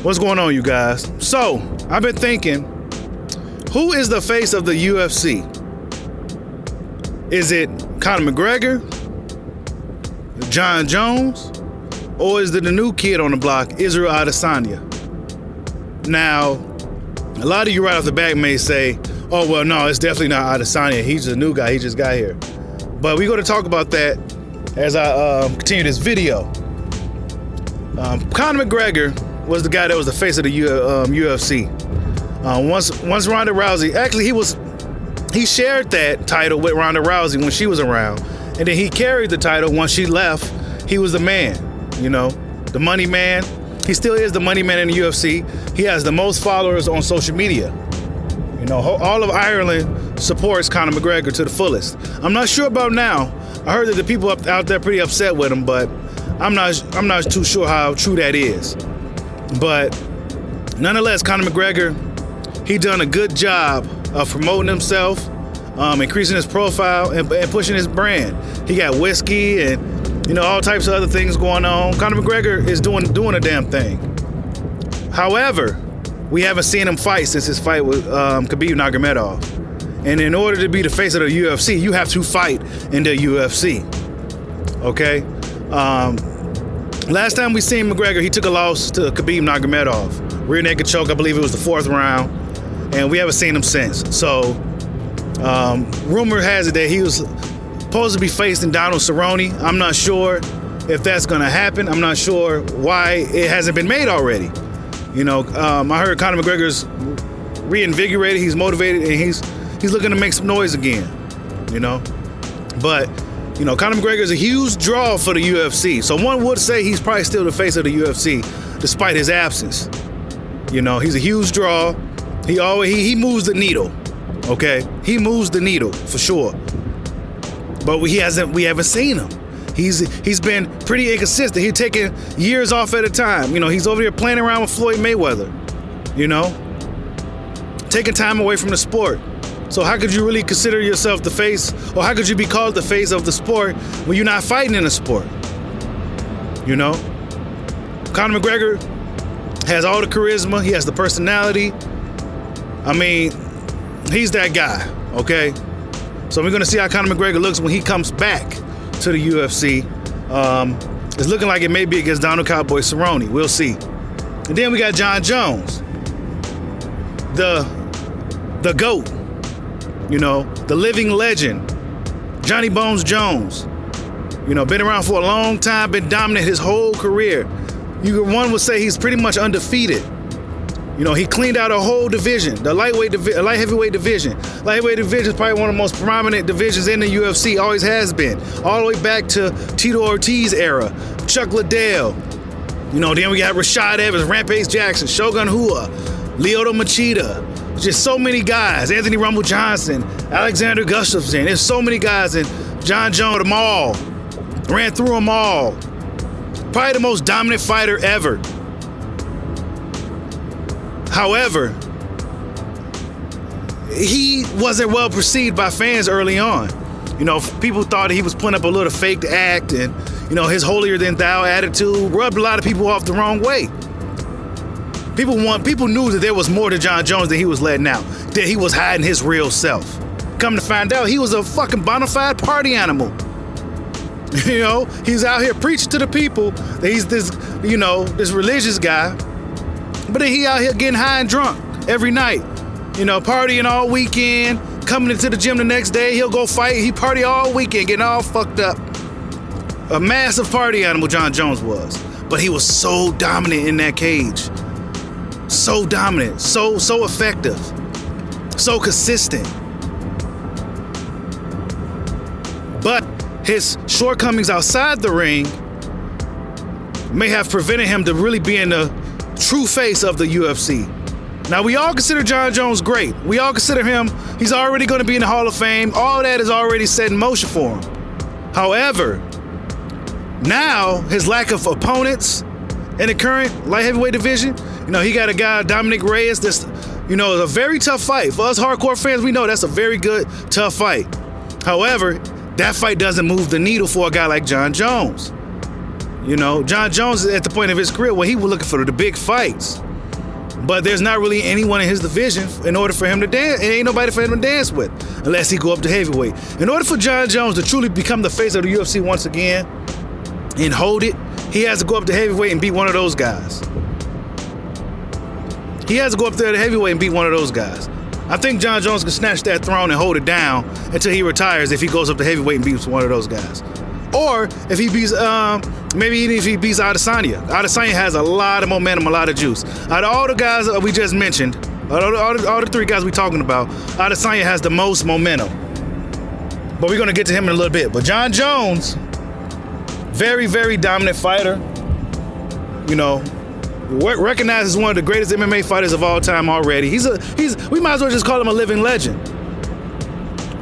What's going on, you guys? So, I've been thinking, who is the face of the UFC? Is it Conor McGregor, Jon Jones, or is it the new kid on the block, Israel Adesanya? Now, a lot of you right off the bat may say, oh, well, no, it's definitely not Adesanya. He's a new guy. He just got here. But we're going to talk about that as I continue this video. Conor McGregor was the guy that was the face of the UFC. Once Ronda Rousey, actually he shared that title with Ronda Rousey when she was around, and then he carried the title once she left. He was the man, the money man. He still is the money man in the UFC. He has the most followers on social media. All of Ireland supports Conor McGregor to the fullest. I'm not sure about now. I heard that the people out there pretty upset with him, but I'm not too sure how true that is. But nonetheless, Conor McGregor, he done a good job of promoting himself, increasing his profile, and pushing his brand. He got whiskey and all types of other things going on. Conor McGregor is doing a damn thing. However, we haven't seen him fight since his fight with Khabib Nurmagomedov. And in order to be the face of the UFC, you have to fight in the UFC. Okay? Last time we seen McGregor, he took a loss to Khabib Nurmagomedov. Rear naked choke, I believe it was the 4th round. And we haven't seen him since. So, rumor has it that he was supposed to be facing Donald Cerrone. I'm not sure if that's going to happen. I'm not sure why it hasn't been made already. I heard Conor McGregor's reinvigorated, he's motivated, and he's looking to make some noise again, But, Conor McGregor is a huge draw for the UFC. So one would say he's probably still the face of the UFC, despite his absence. He's a huge draw. He moves the needle, okay? He moves the needle, for sure. But we haven't seen him. He's been pretty inconsistent. He's taking years off at a time. He's over here playing around with Floyd Mayweather, taking time away from the sport. So how could you really consider yourself the face, or how could you be called the face of the sport when you're not fighting in the sport? Conor McGregor has all the charisma. He has the personality. I mean, he's that guy, okay? So we're going to see how Conor McGregor looks when he comes back to the UFC. It's looking like it may be against Donald Cowboy Cerrone. We'll see. And then we got Jon Jones, the GOAT, the living legend, Johnny Bones Jones. Been around for a long time, been dominant his whole career. One would say he's pretty much undefeated. He cleaned out a whole division, the light heavyweight division. Light heavyweight division is probably one of the most prominent divisions in the UFC, always has been. All the way back to Tito Ortiz era, Chuck Liddell. Then we got Rashad Evans, Rampage Jackson, Shogun Rua, Lyoto Machida. Just so many guys. Anthony Rumble Johnson, Alexander Gustafsson. There's so many guys, and Jon Jones, them all. Ran through them all. Probably the most dominant fighter ever. However, he wasn't well perceived by fans early on. People thought he was putting up a little fake act, and, his holier-than-thou attitude rubbed a lot of people off the wrong way. People knew that there was more to Jon Jones than he was letting out, that he was hiding his real self. Come to find out, he was a fucking bona fide party animal. He's out here preaching to the people that he's this religious guy. But then he out here getting high and drunk every night, partying all weekend, coming into the gym the next day, he'll go fight, he party all weekend, getting all fucked up. A massive party animal Jon Jones was. But he was so dominant in that cage. So dominant, so effective, so consistent. But his shortcomings outside the ring may have prevented him to really being the true face of the UFC. Now, we all consider Jon Jones great. We all consider him, he's already going to be in the Hall of Fame. All that is already set in motion for him. However, now his lack of opponents in the current light heavyweight division, he got a guy, Dominic Reyes, that's, a very tough fight. For us hardcore fans, we know that's a very good, tough fight. However, that fight doesn't move the needle for a guy like Jon Jones. Jon Jones is at the point of his career where he was looking for the big fights. But there's not really anyone in his division in order for him to dance. Ain't nobody for him to dance with unless he go up to heavyweight. In order for Jon Jones to truly become the face of the UFC once again and hold it, he has to go up to heavyweight and beat one of those guys. He has to go up there to heavyweight and beat one of those guys. I think Jon Jones can snatch that throne and hold it down until he retires if he goes up to heavyweight and beats one of those guys. Or if he beats, maybe even if he beats Adesanya. Adesanya has a lot of momentum, a lot of juice. Out of all the guys that we just mentioned, all the three guys we're talking about, Adesanya has the most momentum. But we're going to get to him in a little bit. But Jon Jones, very, very dominant fighter. You know, recognized as one of the greatest MMA fighters of all time already. We might as well just call him a living legend.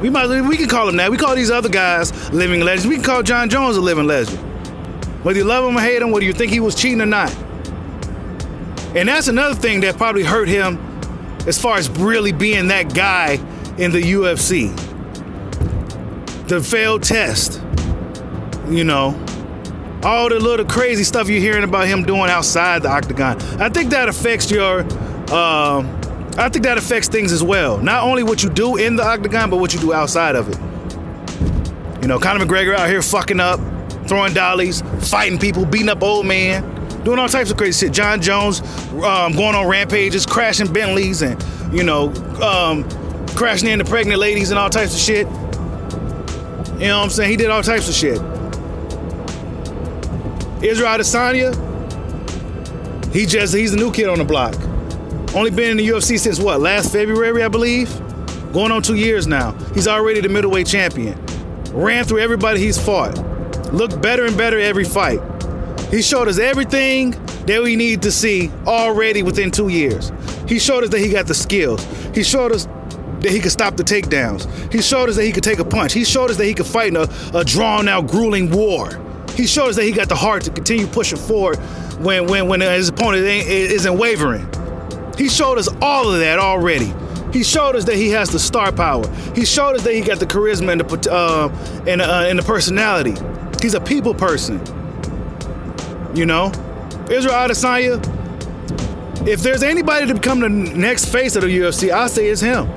We can call him that. We call these other guys living legends. We can call Jon Jones a living legend. Whether you love him or hate him, whether you think he was cheating or not. And that's another thing that probably hurt him as far as really being that guy in the UFC. The failed test. You know, all the little crazy stuff you're hearing about him doing outside the octagon. I think that affects things as well. Not only what you do in the octagon, but what you do outside of it. You know, Conor McGregor out here fucking up, throwing dollies, fighting people, beating up old men, doing all types of crazy shit. Jon Jones going on rampages, crashing Bentleys and, you know, crashing into pregnant ladies and all types of shit. You know what I'm saying? He did all types of shit. Israel Adesanya, he's the new kid on the block. Only been in the UFC since what, last February, I believe? Going on 2 years now. He's already the middleweight champion. Ran through everybody he's fought. Looked better and better every fight. He showed us everything that we need to see already within 2 years. He showed us that he got the skills. He showed us that he could stop the takedowns. He showed us that he could take a punch. He showed us that he could fight in a drawn-out, grueling war. He showed us that he got the heart to continue pushing forward when his opponent isn't wavering. He showed us all of that already. He showed us that he has the star power. He showed us that he got the charisma and the personality. He's a people person. You know? Israel Adesanya, if there's anybody to become the next face of the UFC, I say it's him.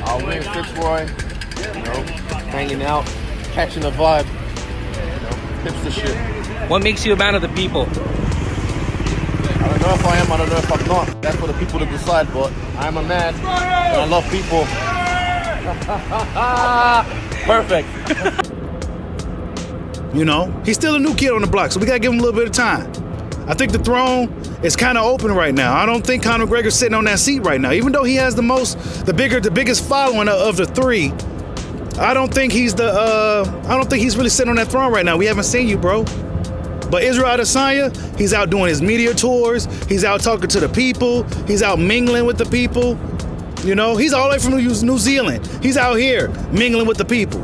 I'll win Fitzroy, you know, hanging out, catching the vibe, you know, hipster shit. What makes you a man of the people? I don't know if I am, I don't know if I'm not. That's for the people to decide, but I'm a man and I love people. Perfect. You know, he's still a new kid on the block, so we gotta give him a little bit of time. I think the throne is kind of open right now. I don't think Conor McGregor's sitting on that seat right now, even though he has the biggest following of the three. I don't think he's really sitting on that throne right now. We haven't seen you, bro. But Israel Adesanya, he's out doing his media tours. He's out talking to the people. He's out mingling with the people. You know, he's all the way from New Zealand. He's out here mingling with the people.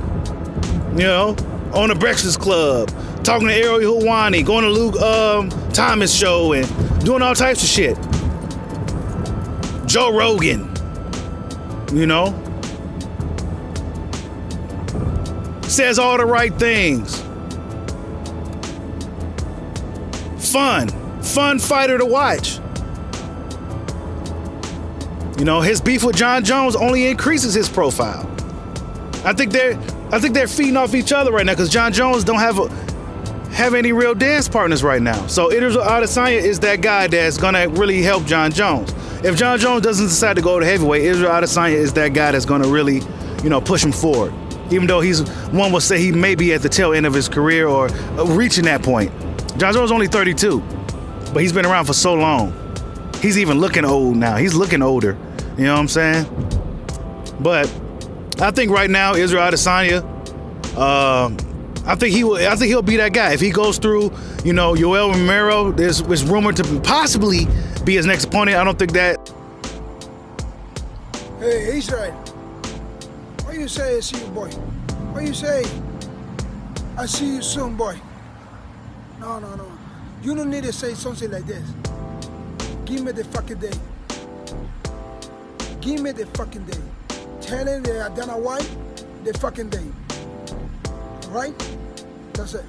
You know, on the Breakfast Club, talking to Ariel Helwani, going to Luke Thomas show and doing all types of shit. Joe Rogan, you know, says all the right things. Fun fighter to watch. You know, his beef with Jon Jones only increases his profile. I think they're feeding off each other right now because Jon Jones don't have any real dance partners right now. So Israel Adesanya is that guy that's gonna really help Jon Jones. If Jon Jones doesn't decide to go to heavyweight, Israel Adesanya is that guy that's gonna really, you know, push him forward. Even though one will say he may be at the tail end of his career or reaching that point. Jon Jones is only 32, but he's been around for so long. He's even looking old now. He's looking older. You know what I'm saying? But I think right now Israel Adesanya, I think he'll be that guy if he goes through. You know, Yoel Romero. There's rumored to possibly be his next opponent. I don't think that. Hey Israel, what you say? I see you, boy. What you say? I see you soon, boy. No. You don't need to say something like this. Give me the fucking day. Give me the fucking day. Tell him that I don't know why. The fucking day. Right? That's it.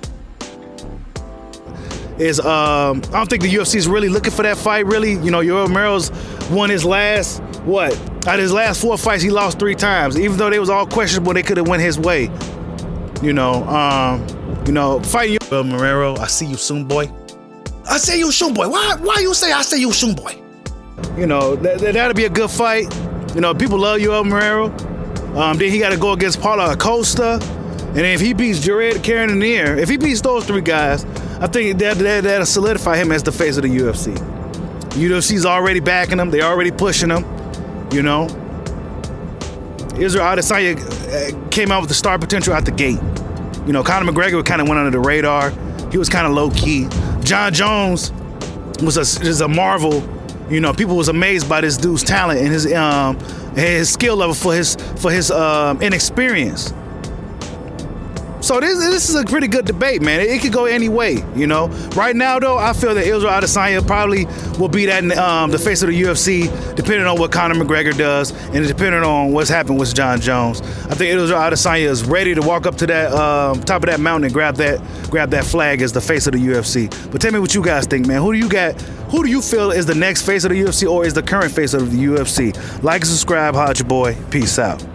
is I don't think the UFC is really looking for that fight. Really, you know, Yoel Romero's won his last out of his last 4 fights, he lost 3 times. Even though they was all questionable, they could have went his way. You know, fighting Yoel Romero. I see you soon, boy. I see you soon, boy. Why you say I see you soon, boy? You know, that'll be a good fight. You know, people love Yoel Romero. Then he got to go against Paulo Acosta. And if he beats Jared Cannonier, if he beats those 3 guys, I think that'll solidify him as the face of the UFC. UFC's already backing him. They're already pushing him, you know. Israel Adesanya came out with the star potential out the gate. You know, Conor McGregor kind of went under the radar. He was kind of low-key. John Jones is a marvel. You know, people was amazed by this dude's talent and his skill level for his inexperience. So this is a pretty good debate, man. It could go any way, you know. Right now, though, I feel that Israel Adesanya probably will be the face of the UFC, depending on what Conor McGregor does and depending on what's happened with John Jones. I think Israel Adesanya is ready to walk up to that top of that mountain and grab that flag as the face of the UFC. But tell me what you guys think, man. Who do you feel is the next face of the UFC or is the current face of the UFC? Like and subscribe, holla at your boy. Peace out.